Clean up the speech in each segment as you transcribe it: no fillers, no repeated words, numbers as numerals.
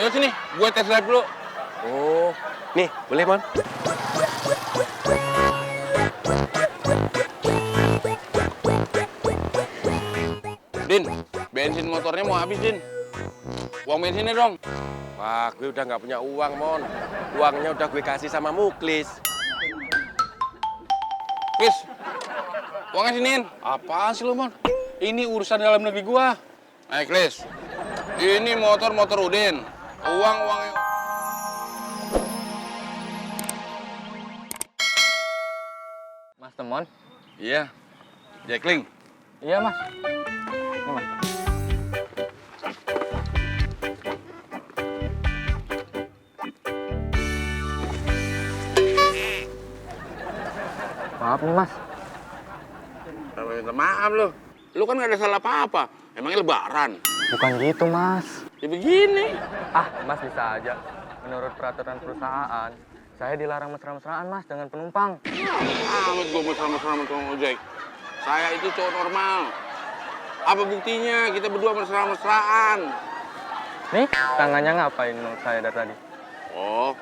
Ayo sini, gue tes drive dulu. Oh, nih boleh Mon? Din, bensin motornya mau habis, Din. Uang bensinnya dong. Wah, gue udah nggak punya uang Mon. Uangnya udah gue kasih sama Muklis. Klis, uangnya siniin. Apaan sih lu, Mon? Ini urusan dalam negeri gua. Klis, ini motor Udin. Uang-uangnya... Mas Temon? Iya, Jackling. Iya, Mas. Ini, Mas. Maaf nih, Mas. Minta maaf lu. Lu kan gak ada salah apa-apa. Emangnya lebaran. Bukan gitu, Mas. Ya begini. Mas bisa aja. Menurut peraturan perusahaan, saya dilarang mesra-mesraan, Mas, dengan penumpang. Amat gue mesra-mesra sama tukang ojek. Saya itu cowok normal. Apa buktinya kita berdua mesra-mesraan? Nih, tangannya ngapain menurut saya dari tadi? Oh,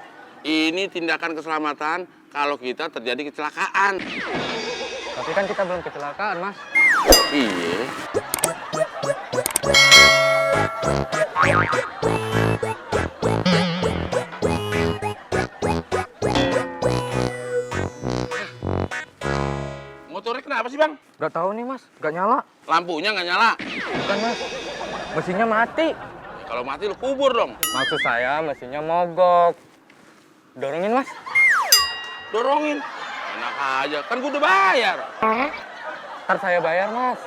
ini tindakan keselamatan kalau kita terjadi kecelakaan. Tapi kan kita belum kecelakaan, Mas. Iya. Motornya kenapa sih, Bang? Gak tahu nih, Mas. Gak nyala. Lampunya nggak nyala. Bukan, Mas. Mesinnya mati. Kalau mati lu kubur dong. Maksud saya mesinnya mogok. Dorongin, Mas. Dorongin. Enak aja, kan gua udah bayar. Ntar saya bayar, Mas.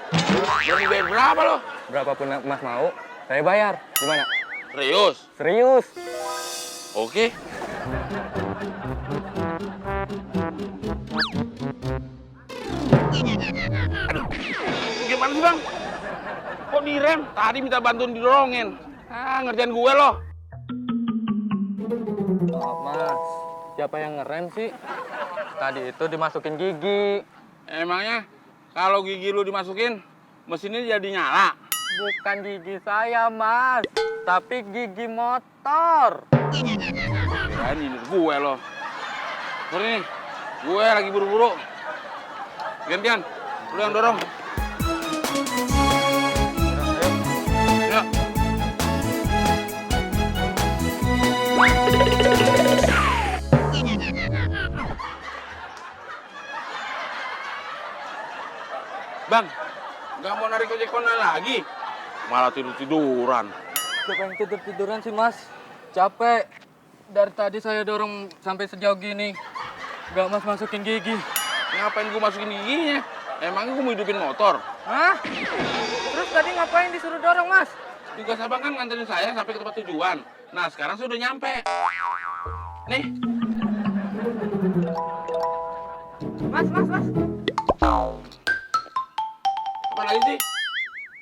Jadi bayar berapa lo? Berapapun Mas mau, saya bayar. Gimana? Serius? Serius. Oke. Aduh, gimana sih, Bang? Kok direm? Tadi minta bantuin didorongin. Ngerjain gue loh. Maaf, Mas. Siapa yang ngerem sih? Tadi itu dimasukin gigi. Emangnya kalau gigi lu dimasukin, mesinnya jadi nyala? Bukan gigi saya, Mas. Tapi gigi motor. Kirain ini gue loh. Sorry nih, gue lagi buru-buru. Gantian, lu yang dorong. Ya. Bang, nggak mau narik ojek online lagi? Malah tidur-tiduran. Siapa yang tidur-tiduran sih, Mas? Capek. Dari tadi saya dorong sampai sejauh gini. Gak Mas masukin gigi. Ngapain gue masukin giginya? Emangnya gue mau hidupin motor? Hah? Terus tadi ngapain disuruh dorong, Mas? Tugas abang kan nganterin saya sampai ke tempat tujuan. Nah, sekarang saya udah nyampe. Nih. Mas. Apa lagi sih?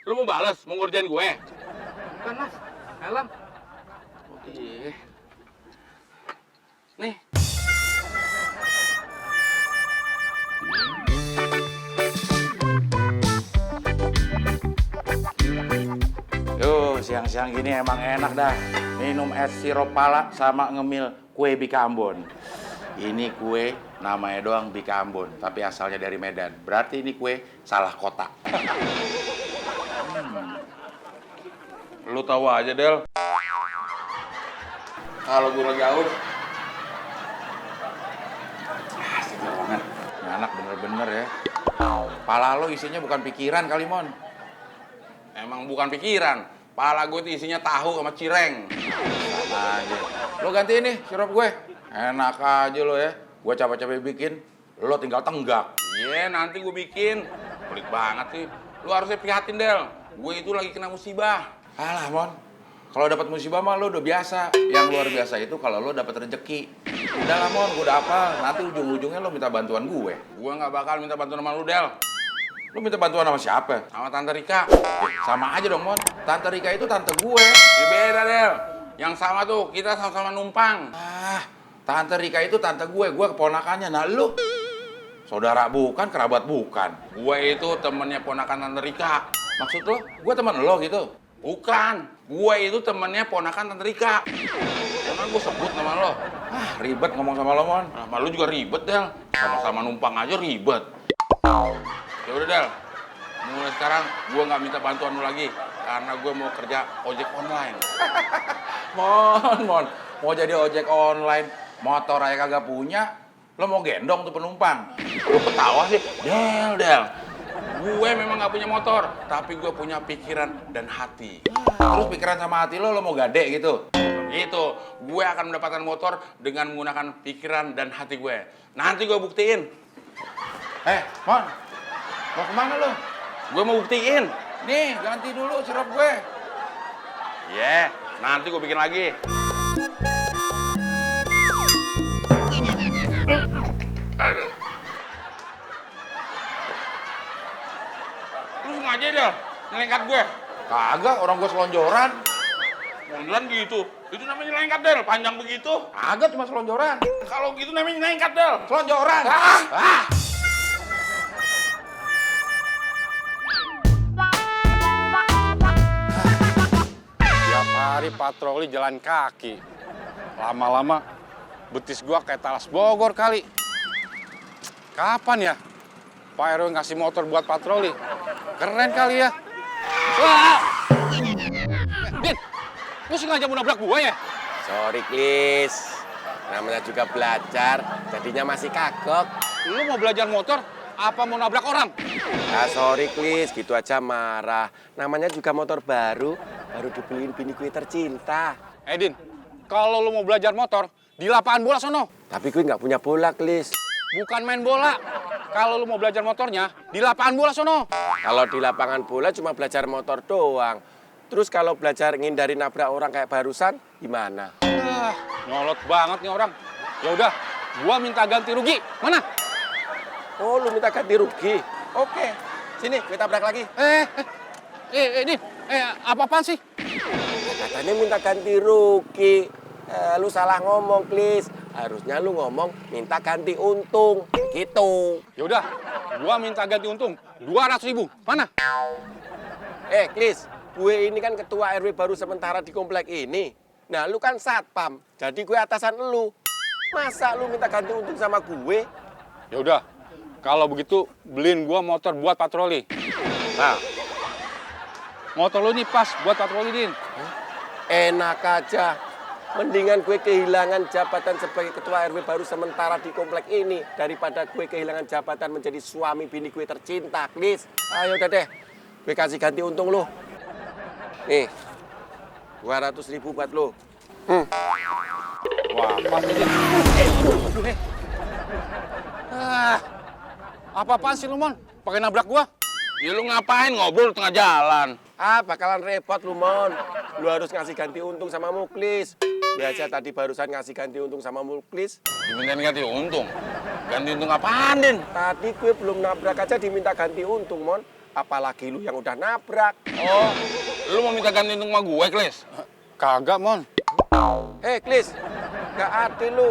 Lu mau bales? Mau ngerjain gue? Bukan, Mas. Helm. Oke. Nih. Yo, siang-siang gini emang enak dah. Minum es sirup pala sama ngemil kue Bika Ambon. Ini kue namanya doang Bika Ambon, tapi asalnya dari Medan. Berarti ini kue salah kota. Lu tahu aja, Del. Kalau gue lagi aus, Segar banget. Ini anak bener-bener ya. Pala lo isinya bukan pikiran kali, Mon. emang bukan pikiran. Pala gue tuh isinya tahu sama cireng. Sama aja. Lo gantiin nih sirup gue. Enak aja lo ya. Gue capek-capek bikin, lo tinggal tenggak. Iya, nanti gue bikin. Pelik banget sih. Lu harusnya prihatin, Del. Gue itu lagi kena musibah. Alah, Mon. Kalau dapat musibah mah lo udah biasa. Yang luar biasa itu kalau lo dapat rezeki. Udah lah, Mon, gue udah hafal. Nanti ujung-ujungnya lo minta bantuan gue. Gue nggak bakal minta bantuan sama lu, Del. Lo minta bantuan sama siapa? Sama Tante Rika. Sama aja dong, Mon. Tante Rika itu tante gue. Ya beda, Del. Yang sama tuh, kita sama-sama numpang. Tante Rika itu tante gue keponakannya. Nah, lo saudara bukan, kerabat bukan. Gue itu temennya ponakan Tante Rika. Maksud lo, gue teman lo gitu? Bukan. Gue itu temennya ponakan Tante Rika. Karena gue sebut nama lo. Ribet ngomong sama lo, Mon. Sama lu juga ribet, Del. Sama-sama numpang aja ribet. Ya udah, Del. Mulai sekarang gue nggak minta bantuan lu lagi. Karena gue mau kerja ojek online. Mon. Mau jadi ojek online, motor aja kagak punya, lo mau gendong tuh penumpang. Lu ketawa sih. Del. Gue memang nggak punya motor, tapi gue punya pikiran dan hati. Terus pikiran sama hati lo mau gade gitu? Gitu, gue akan mendapatkan motor dengan menggunakan pikiran dan hati gue. Nanti gue buktiin. Mon, mau kemana lo? Gue mau buktiin. Nih, ganti dulu sirup gue. Iya, nanti gue bikin lagi. Aduh. Lu sengaja dah nyelengkat gue. Kagak, orang gue selonjoran. Munduran gitu. Itu namanya nyelengkat, Del. Panjang begitu. Kagak, cuma selonjoran. Kalau gitu namanya nyelengkat, Del. Selonjoran. Tiap hari patroli jalan kaki. Lama-lama betis gua kayak talas Bogor kali. Kapan ya Pak RW ngasih motor buat patroli? Keren kali ya. Wah! Din, lu sengaja mau nabrak gua ya? Sorry, Klis. Namanya juga belajar, jadinya masih kagok. Lu mau belajar motor, apa mau nabrak orang? Ah, sorry, Klis. Gitu aja marah. Namanya juga motor baru dibeliin bini gue tercinta. Din, kalau lu mau belajar motor, di lapangan bola sono. Tapi gue nggak punya bola, Klis. Bukan main bola. Kalau lu mau belajar motornya, di lapangan bola sono. Kalau di lapangan bola cuma belajar motor doang. Terus kalau belajar ngindari nabrak orang kayak barusan, gimana? Nyolot banget nih orang. Ya udah, gua minta ganti rugi. Mana? Oh, lu minta ganti rugi? Oke, sini gue tabrak lagi. Din, apa-apaan sih? Katanya minta ganti rugi. Lu salah ngomong, Klis. Harusnya lu ngomong minta ganti untung. Gitu. Ya udah, gua minta ganti untung 200.000. Mana? Klis, gue ini kan ketua RW baru sementara di komplek ini. Nah, lu kan satpam, jadi gue atasan lu. Masa lu minta ganti untung sama gue? Ya udah, kalau begitu beliin gua motor buat patroli. Nah, motor lu nih pas buat patroli, Din. Enak aja. Mendingan gue kehilangan jabatan sebagai ketua RW baru sementara di komplek ini daripada gue kehilangan jabatan menjadi suami bini gue tercinta, Klis. Ayo udah deh, gue kasih ganti untung lu. Nih, 200.000 buat lu. Wah, pas nih, Din. Apa-apaan sih lu, Mon? Pakai nabrak gua? Ya lu ngapain ngobrol tengah jalan? Bakalan repot lu, Mon. Lu harus ngasih ganti untung sama Muklis. Biasa tadi barusan ngasih ganti untung sama Muklis. Dimintain ganti untung? Ganti untung apaan, Din? Tadi gue belum nabrak aja diminta ganti untung, Mon. Apalagi lu yang udah nabrak. Oh, lu mau minta ganti untung sama gue, Klis? Kagak, Mon. Klis, gak adil lu.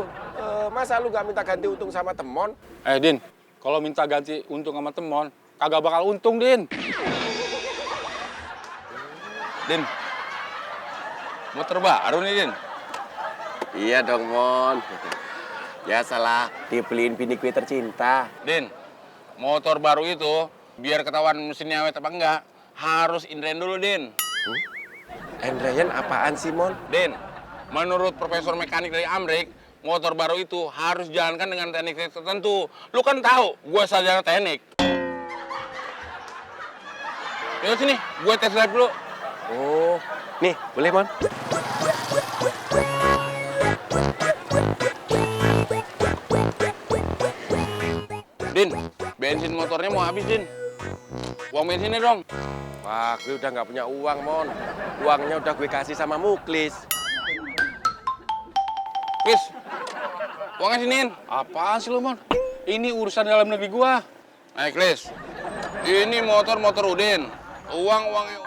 Masa lu gak minta ganti untung sama temon? Din, kalau minta ganti untung sama temon, kagak bakal untung, Din. Din, motor baru nih, Din. Iya dong, Mon. Ya salah, dibeliin bini gue tercinta. Din, motor baru itu, biar ketahuan mesinnya awet apa enggak, harus indrain dulu, Din. Andrean apaan sih, Mon? Din, menurut profesor mekanik dari Amrik, motor baru itu harus jalankan dengan teknik tertentu. Lu kan tahu, gue sarjana teknik. Yuk sini, gue tes drive dulu. Oh, nih, boleh, Mon? Din, bensin motornya mau habis, Din. Uang bensinnya dong. Wah, gue udah nggak punya uang, Mon. Uangnya udah gue kasih sama Muklis. Klis, uangnya siniin. Apaan sih lu, Mon? Ini urusan dalam negeri gua. Klis, ini motor Udin. Uangnya